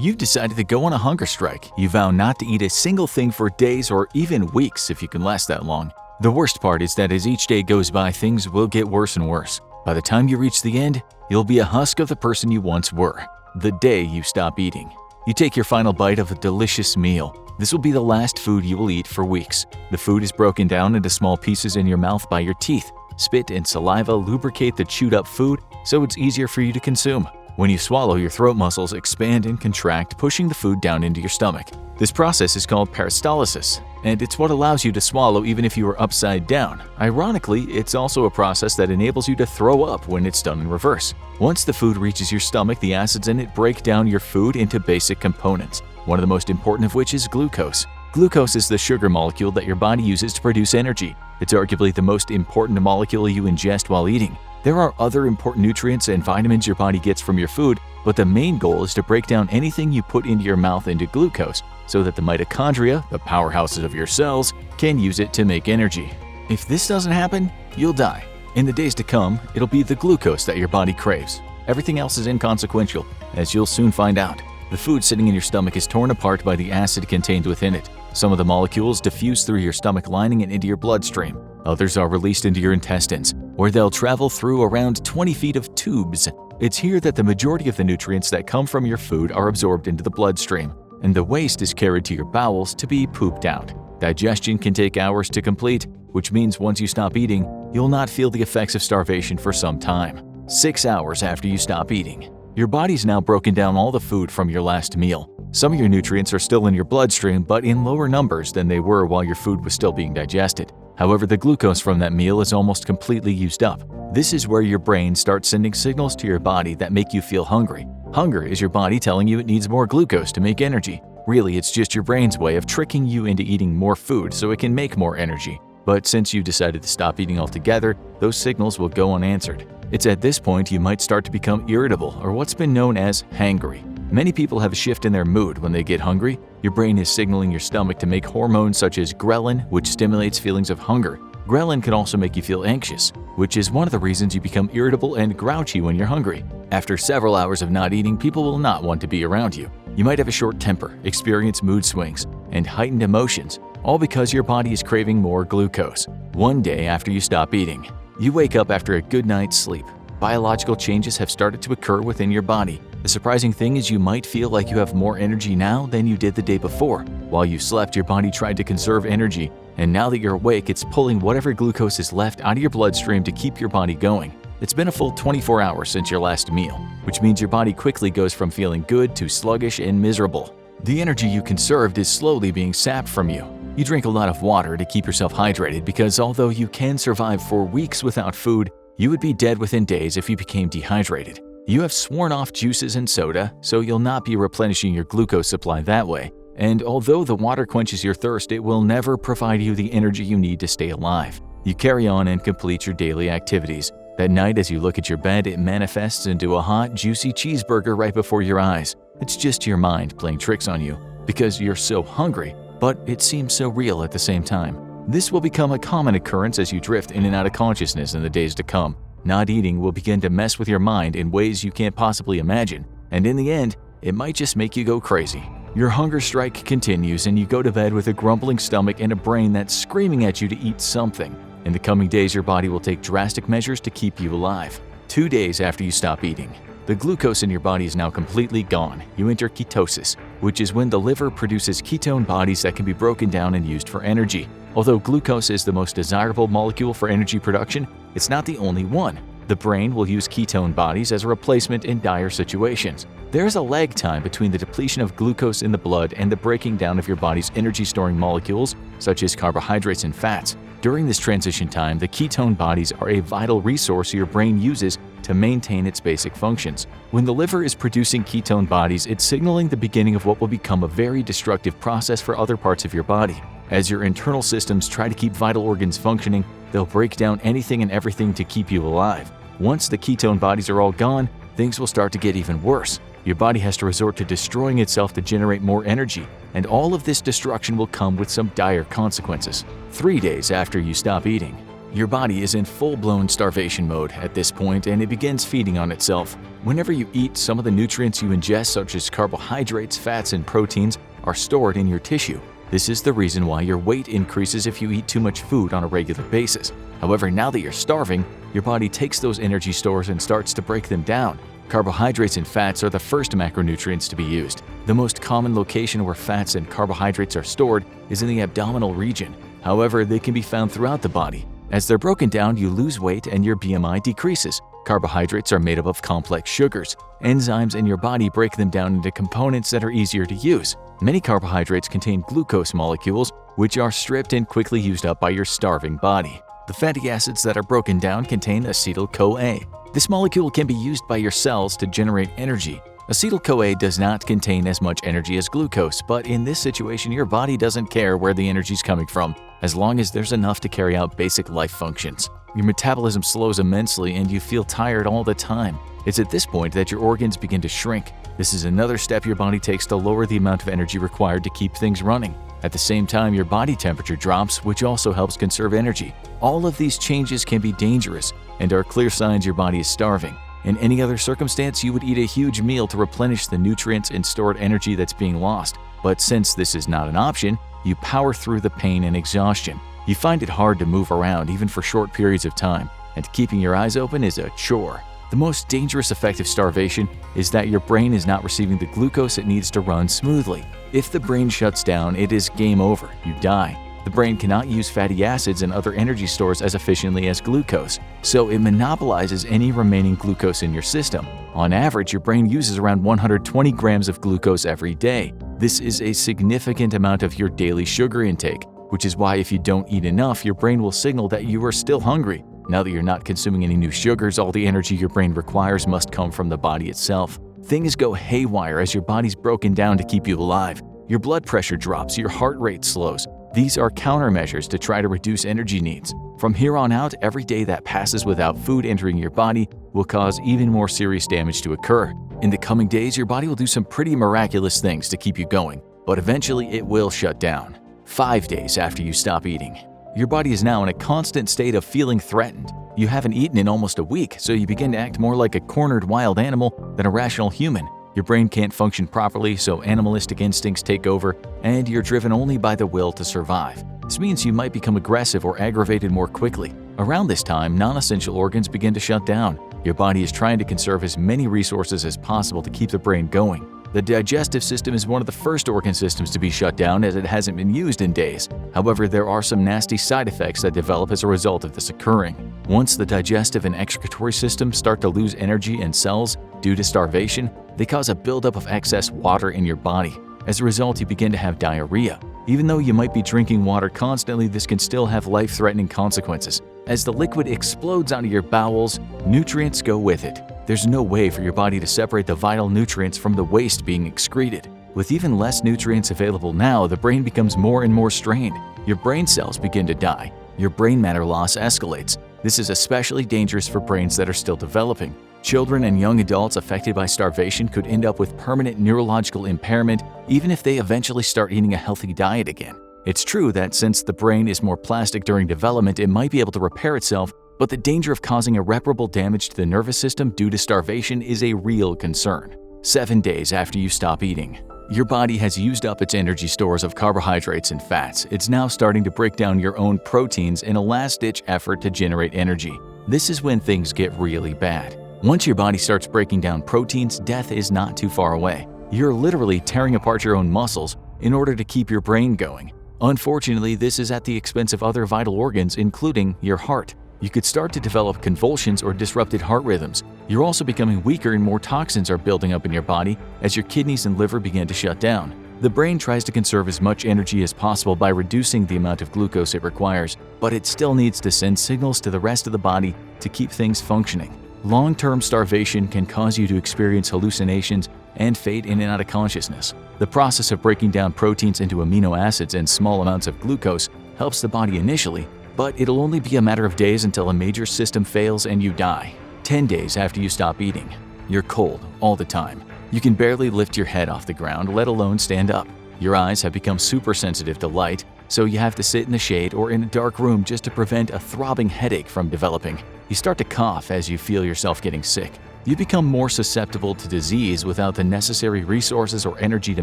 You've decided to go on a hunger strike. You vow not to eat a single thing for days or even weeks if you can last that long. The worst part is that as each day goes by, things will get worse and worse. By the time you reach the end, you'll be a husk of the person you once were. The day you stop eating. You take your final bite of a delicious meal. This will be the last food you will eat for weeks. The food is broken down into small pieces in your mouth by your teeth. Spit and saliva lubricate the chewed up food so it's easier for you to consume. When you swallow, your throat muscles expand and contract, pushing the food down into your stomach. This process is called peristalsis, and it's what allows you to swallow even if you are upside down. Ironically, it's also a process that enables you to throw up when it's done in reverse. Once the food reaches your stomach, the acids in it break down your food into basic components, one of the most important of which is glucose. Glucose is the sugar molecule that your body uses to produce energy. It's arguably the most important molecule you ingest while eating. There are other important nutrients and vitamins your body gets from your food, but the main goal is to break down anything you put into your mouth into glucose so that the mitochondria, the powerhouses of your cells, can use it to make energy. If this doesn't happen, you'll die. In the days to come, it'll be the glucose that your body craves. Everything else is inconsequential, as you'll soon find out. The food sitting in your stomach is torn apart by the acid contained within it. Some of the molecules diffuse through your stomach lining and into your bloodstream. Others are released into your intestines, where they'll travel through around 20 feet of tubes. It's here that the majority of the nutrients that come from your food are absorbed into the bloodstream, and the waste is carried to your bowels to be pooped out. Digestion can take hours to complete, which means once you stop eating, you'll not feel the effects of starvation for some time. 6 hours after you stop eating, your body's now broken down all the food from your last meal. Some of your nutrients are still in your bloodstream, but in lower numbers than they were while your food was still being digested. However, the glucose from that meal is almost completely used up. This is where your brain starts sending signals to your body that make you feel hungry. Hunger is your body telling you it needs more glucose to make energy. Really, it's just your brain's way of tricking you into eating more food so it can make more energy. But since you decided to stop eating altogether, those signals will go unanswered. It's at this point you might start to become irritable, or what's been known as hangry. Many people have a shift in their mood when they get hungry. Your brain is signaling your stomach to make hormones such as ghrelin, which stimulates feelings of hunger. Ghrelin can also make you feel anxious, which is one of the reasons you become irritable and grouchy when you're hungry. After several hours of not eating, people will not want to be around you. You might have a short temper, experience mood swings, and heightened emotions, all because your body is craving more glucose. One day after you stop eating, you wake up after a good night's sleep. Biological changes have started to occur within your body. The surprising thing is you might feel like you have more energy now than you did the day before. While you slept, your body tried to conserve energy, and now that you're awake, it's pulling whatever glucose is left out of your bloodstream to keep your body going. It's been a full 24 hours since your last meal, which means your body quickly goes from feeling good to sluggish and miserable. The energy you conserved is slowly being sapped from you. You drink a lot of water to keep yourself hydrated because although you can survive for weeks without food, you would be dead within days if you became dehydrated. You have sworn off juices and soda, so you'll not be replenishing your glucose supply that way. And although the water quenches your thirst, it will never provide you the energy you need to stay alive. You carry on and complete your daily activities. That night, as you look at your bed, it manifests into a hot, juicy cheeseburger right before your eyes. It's just your mind playing tricks on you because you're so hungry, but it seems so real at the same time. This will become a common occurrence as you drift in and out of consciousness in the days to come. Not eating will begin to mess with your mind in ways you can't possibly imagine, and in the end, it might just make you go crazy. Your hunger strike continues and you go to bed with a grumbling stomach and a brain that's screaming at you to eat something. In the coming days, your body will take drastic measures to keep you alive. 2 days after you stop eating, the glucose in your body is now completely gone. You enter ketosis, which is when the liver produces ketone bodies that can be broken down and used for energy. Although glucose is the most desirable molecule for energy production, it's not the only one. The brain will use ketone bodies as a replacement in dire situations. There is a lag time between the depletion of glucose in the blood and the breaking down of your body's energy-storing molecules, such as carbohydrates and fats. During this transition time, the ketone bodies are a vital resource your brain uses to maintain its basic functions. When the liver is producing ketone bodies, it's signaling the beginning of what will become a very destructive process for other parts of your body. As your internal systems try to keep vital organs functioning, they'll break down anything and everything to keep you alive. Once the ketone bodies are all gone, things will start to get even worse. Your body has to resort to destroying itself to generate more energy, and all of this destruction will come with some dire consequences. 3 days after you stop eating, your body is in full-blown starvation mode at this point and it begins feeding on itself. Whenever you eat, some of the nutrients you ingest, such as carbohydrates, fats, and proteins, are stored in your tissue. This is the reason why your weight increases if you eat too much food on a regular basis. However, now that you're starving, your body takes those energy stores and starts to break them down. Carbohydrates and fats are the first macronutrients to be used. The most common location where fats and carbohydrates are stored is in the abdominal region. However, they can be found throughout the body. As they're broken down, you lose weight and your BMI decreases. Carbohydrates are made up of complex sugars. Enzymes in your body break them down into components that are easier to use. Many carbohydrates contain glucose molecules, which are stripped and quickly used up by your starving body. The fatty acids that are broken down contain acetyl-CoA. This molecule can be used by your cells to generate energy. Acetyl-CoA does not contain as much energy as glucose, but in this situation, your body doesn't care where the energy is coming from, as long as there's enough to carry out basic life functions. Your metabolism slows immensely and you feel tired all the time. It's at this point that your organs begin to shrink. This is another step your body takes to lower the amount of energy required to keep things running. At the same time, your body temperature drops, which also helps conserve energy. All of these changes can be dangerous and are clear signs your body is starving. In any other circumstance, you would eat a huge meal to replenish the nutrients and stored energy that's being lost. But since this is not an option, you power through the pain and exhaustion. You find it hard to move around even for short periods of time, and keeping your eyes open is a chore. The most dangerous effect of starvation is that your brain is not receiving the glucose it needs to run smoothly. If the brain shuts down, it is game over. You die. The brain cannot use fatty acids and other energy stores as efficiently as glucose, so it monopolizes any remaining glucose in your system. On average, your brain uses around 120 grams of glucose every day. This is a significant amount of your daily sugar intake, which is why if you don't eat enough, your brain will signal that you are still hungry. Now that you're not consuming any new sugars, all the energy your brain requires must come from the body itself. Things go haywire as your body's broken down to keep you alive. Your blood pressure drops, your heart rate slows. These are countermeasures to try to reduce energy needs. From here on out, every day that passes without food entering your body will cause even more serious damage to occur. In the coming days, your body will do some pretty miraculous things to keep you going, but eventually it will shut down. 5 days after you stop eating. Your body is now in a constant state of feeling threatened. You haven't eaten in almost a week, so you begin to act more like a cornered wild animal than a rational human. Your brain can't function properly, so animalistic instincts take over, and you're driven only by the will to survive. This means you might become aggressive or aggravated more quickly. Around this time, non-essential organs begin to shut down. Your body is trying to conserve as many resources as possible to keep the brain going. The digestive system is one of the first organ systems to be shut down as it hasn't been used in days. However, there are some nasty side effects that develop as a result of this occurring. Once the digestive and excretory systems start to lose energy and cells due to starvation, they cause a buildup of excess water in your body. As a result, you begin to have diarrhea. Even though you might be drinking water constantly, this can still have life-threatening consequences. As the liquid explodes out of your bowels, nutrients go with it. There's no way for your body to separate the vital nutrients from the waste being excreted. With even less nutrients available now, the brain becomes more and more strained. Your brain cells begin to die. Your brain matter loss escalates. This is especially dangerous for brains that are still developing. Children and young adults affected by starvation could end up with permanent neurological impairment even if they eventually start eating a healthy diet again. It's true that since the brain is more plastic during development, it might be able to repair itself, but the danger of causing irreparable damage to the nervous system due to starvation is a real concern. 7 days after you stop eating. Your body has used up its energy stores of carbohydrates and fats. It's now starting to break down your own proteins in a last-ditch effort to generate energy. This is when things get really bad. Once your body starts breaking down proteins, death is not too far away. You're literally tearing apart your own muscles in order to keep your brain going. Unfortunately, this is at the expense of other vital organs, including your heart. You could start to develop convulsions or disrupted heart rhythms. You're also becoming weaker and more toxins are building up in your body as your kidneys and liver begin to shut down. The brain tries to conserve as much energy as possible by reducing the amount of glucose it requires, but it still needs to send signals to the rest of the body to keep things functioning. Long-term starvation can cause you to experience hallucinations and fade in and out of consciousness. The process of breaking down proteins into amino acids and small amounts of glucose helps the body initially, but it'll only be a matter of days until a major system fails and you die. 10 days after you stop eating. You're cold all the time. You can barely lift your head off the ground, let alone stand up. Your eyes have become super sensitive to light, so you have to sit in the shade or in a dark room just to prevent a throbbing headache from developing. You start to cough as you feel yourself getting sick. You become more susceptible to disease without the necessary resources or energy to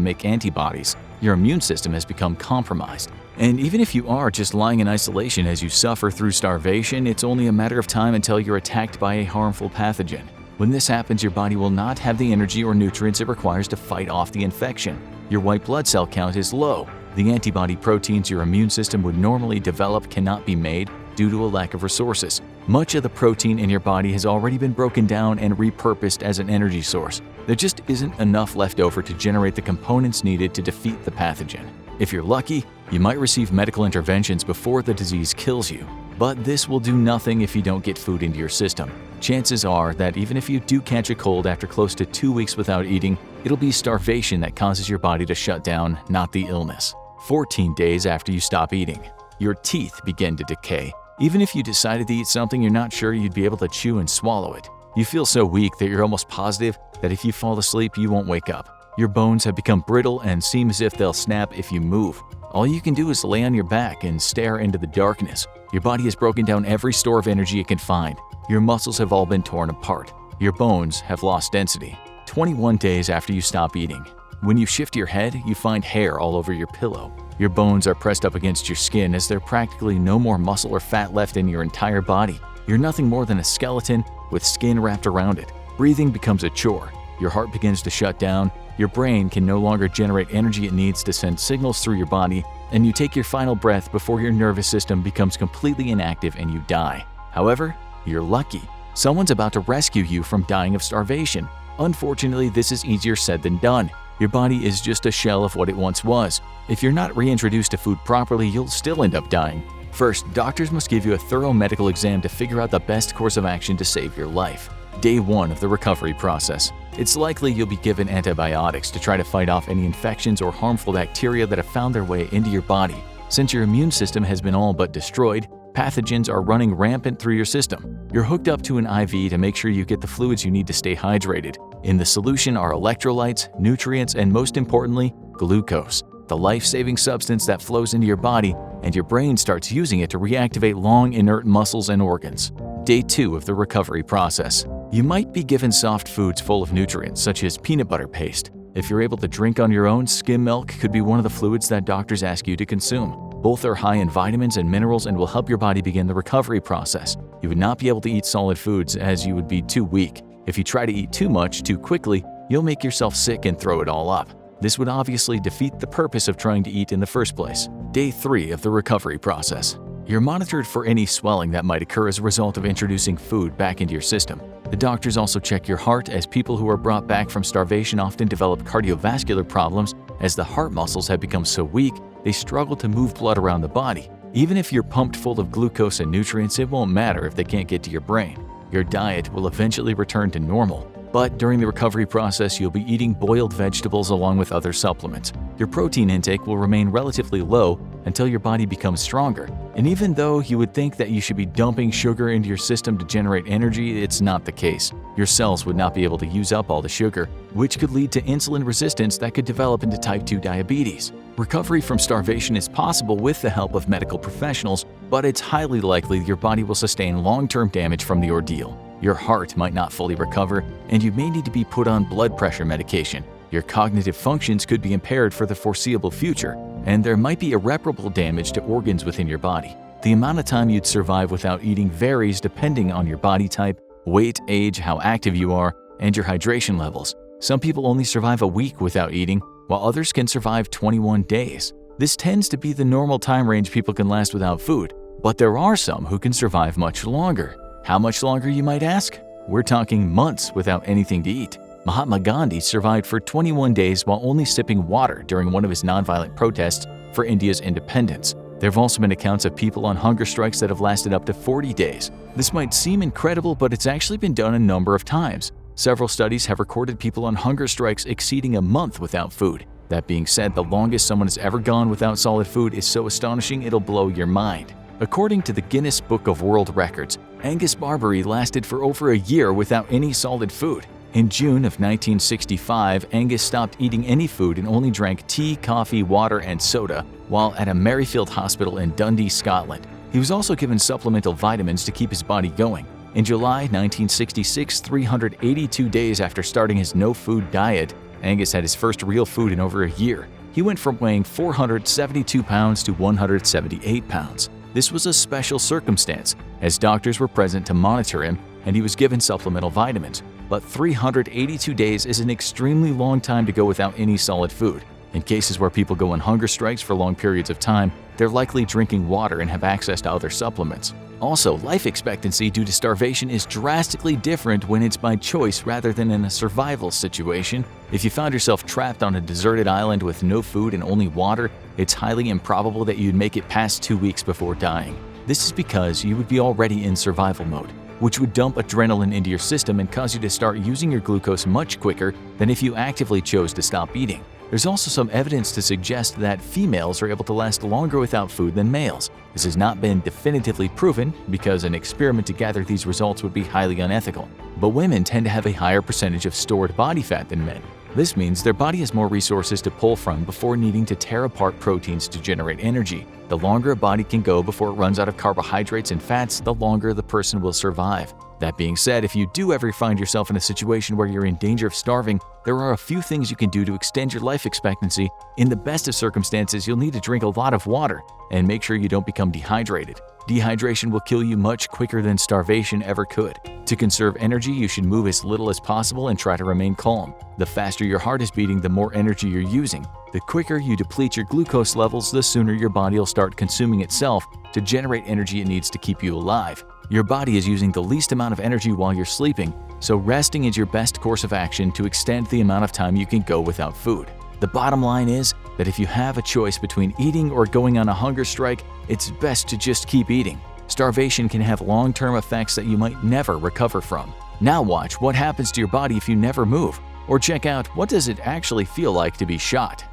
make antibodies. Your immune system has become compromised. And even if you are just lying in isolation as you suffer through starvation, it's only a matter of time until you're attacked by a harmful pathogen. When this happens, your body will not have the energy or nutrients it requires to fight off the infection. Your white blood cell count is low. The antibody proteins your immune system would normally develop cannot be made due to a lack of resources. Much of the protein in your body has already been broken down and repurposed as an energy source. There just isn't enough left over to generate the components needed to defeat the pathogen. If you're lucky, you might receive medical interventions before the disease kills you. But this will do nothing if you don't get food into your system. Chances are that even if you do catch a cold after close to 2 weeks without eating, it'll be starvation that causes your body to shut down, not the illness. 14 days after you stop eating, your teeth begin to decay. Even if you decided to eat something, you're not sure you'd be able to chew and swallow it. You feel so weak that you're almost positive that if you fall asleep, you won't wake up. Your bones have become brittle and seem as if they'll snap if you move. All you can do is lay on your back and stare into the darkness. Your body has broken down every store of energy it can find. Your muscles have all been torn apart. Your bones have lost density. 21 days after you stop eating. When you shift your head, you find hair all over your pillow. Your bones are pressed up against your skin as there's practically no more muscle or fat left in your entire body. You're nothing more than a skeleton with skin wrapped around it. Breathing becomes a chore. Your heart begins to shut down. Your brain can no longer generate energy it needs to send signals through your body, and you take your final breath before your nervous system becomes completely inactive and you die. However, you're lucky. Someone's about to rescue you from dying of starvation. Unfortunately, this is easier said than done. Your body is just a shell of what it once was. If you're not reintroduced to food properly, you'll still end up dying. First, doctors must give you a thorough medical exam to figure out the best course of action to save your life. Day 1 of the recovery process. It's likely you'll be given antibiotics to try to fight off any infections or harmful bacteria that have found their way into your body. Since your immune system has been all but destroyed, pathogens are running rampant through your system. You're hooked up to an IV to make sure you get the fluids you need to stay hydrated. In the solution are electrolytes, nutrients, and most importantly, glucose, the life-saving substance that flows into your body, and your brain starts using it to reactivate long, inert muscles and organs. Day 2 of the recovery process. You might be given soft foods full of nutrients, such as peanut butter paste. If you're able to drink on your own, skim milk could be one of the fluids that doctors ask you to consume. Both are high in vitamins and minerals and will help your body begin the recovery process. You would not be able to eat solid foods as you would be too weak. If you try to eat too much too quickly, you'll make yourself sick and throw it all up. This would obviously defeat the purpose of trying to eat in the first place. Day 3 of the recovery process. You're monitored for any swelling that might occur as a result of introducing food back into your system. The doctors also check your heart, as people who are brought back from starvation often develop cardiovascular problems as the heart muscles have become so weak they struggle to move blood around the body. Even if you're pumped full of glucose and nutrients, it won't matter if they can't get to your brain. Your diet will eventually return to normal. But during the recovery process, you'll be eating boiled vegetables along with other supplements. Your protein intake will remain relatively low until your body becomes stronger. And even though you would think that you should be dumping sugar into your system to generate energy, it's not the case. Your cells would not be able to use up all the sugar, which could lead to insulin resistance that could develop into type 2 diabetes. Recovery from starvation is possible with the help of medical professionals, but it's highly likely your body will sustain long-term damage from the ordeal. Your heart might not fully recover, and you may need to be put on blood pressure medication. Your cognitive functions could be impaired for the foreseeable future, and there might be irreparable damage to organs within your body. The amount of time you'd survive without eating varies depending on your body type, weight, age, how active you are, and your hydration levels. Some people only survive a week without eating, while others can survive 21 days. This tends to be the normal time range people can last without food, but there are some who can survive much longer. How much longer, you might ask? We're talking months without anything to eat. Mahatma Gandhi survived for 21 days while only sipping water during one of his nonviolent protests for India's independence. There have also been accounts of people on hunger strikes that have lasted up to 40 days. This might seem incredible, but it's actually been done a number of times. Several studies have recorded people on hunger strikes exceeding a month without food. That being said, the longest someone has ever gone without solid food is so astonishing it'll blow your mind. According to the Guinness Book of World Records, Angus Barbary lasted for over a year without any solid food. In June of 1965, Angus stopped eating any food and only drank tea, coffee, water, and soda while at a Merrifield hospital in Dundee, Scotland. He was also given supplemental vitamins to keep his body going. In July 1966, 382 days after starting his no-food diet, Angus had his first real food in over a year. He went from weighing 472 pounds to 178 pounds. This was a special circumstance, as doctors were present to monitor him and he was given supplemental vitamins. But 382 days is an extremely long time to go without any solid food. In cases where people go on hunger strikes for long periods of time, they're likely drinking water and have access to other supplements. Also, life expectancy due to starvation is drastically different when it's by choice rather than in a survival situation. If you found yourself trapped on a deserted island with no food and only water, it's highly improbable that you'd make it past 2 weeks before dying. This is because you would be already in survival mode, which would dump adrenaline into your system and cause you to start using your glucose much quicker than if you actively chose to stop eating. There's also some evidence to suggest that females are able to last longer without food than males. This has not been definitively proven because an experiment to gather these results would be highly unethical. But women tend to have a higher percentage of stored body fat than men. This means their body has more resources to pull from before needing to tear apart proteins to generate energy. The longer a body can go before it runs out of carbohydrates and fats, the longer the person will survive. That being said, if you do ever find yourself in a situation where you're in danger of starving, there are a few things you can do to extend your life expectancy. In the best of circumstances, you'll need to drink a lot of water and make sure you don't become dehydrated. Dehydration will kill you much quicker than starvation ever could. To conserve energy, you should move as little as possible and try to remain calm. The faster your heart is beating, the more energy you're using. The quicker you deplete your glucose levels, the sooner your body will start consuming itself to generate energy it needs to keep you alive. Your body is using the least amount of energy while you're sleeping, so resting is your best course of action to extend the amount of time you can go without food. The bottom line is that if you have a choice between eating or going on a hunger strike, it's best to just keep eating. Starvation can have long-term effects that you might never recover from. Now watch what happens to your body if you never move, or check out what does it actually feel like to be shot.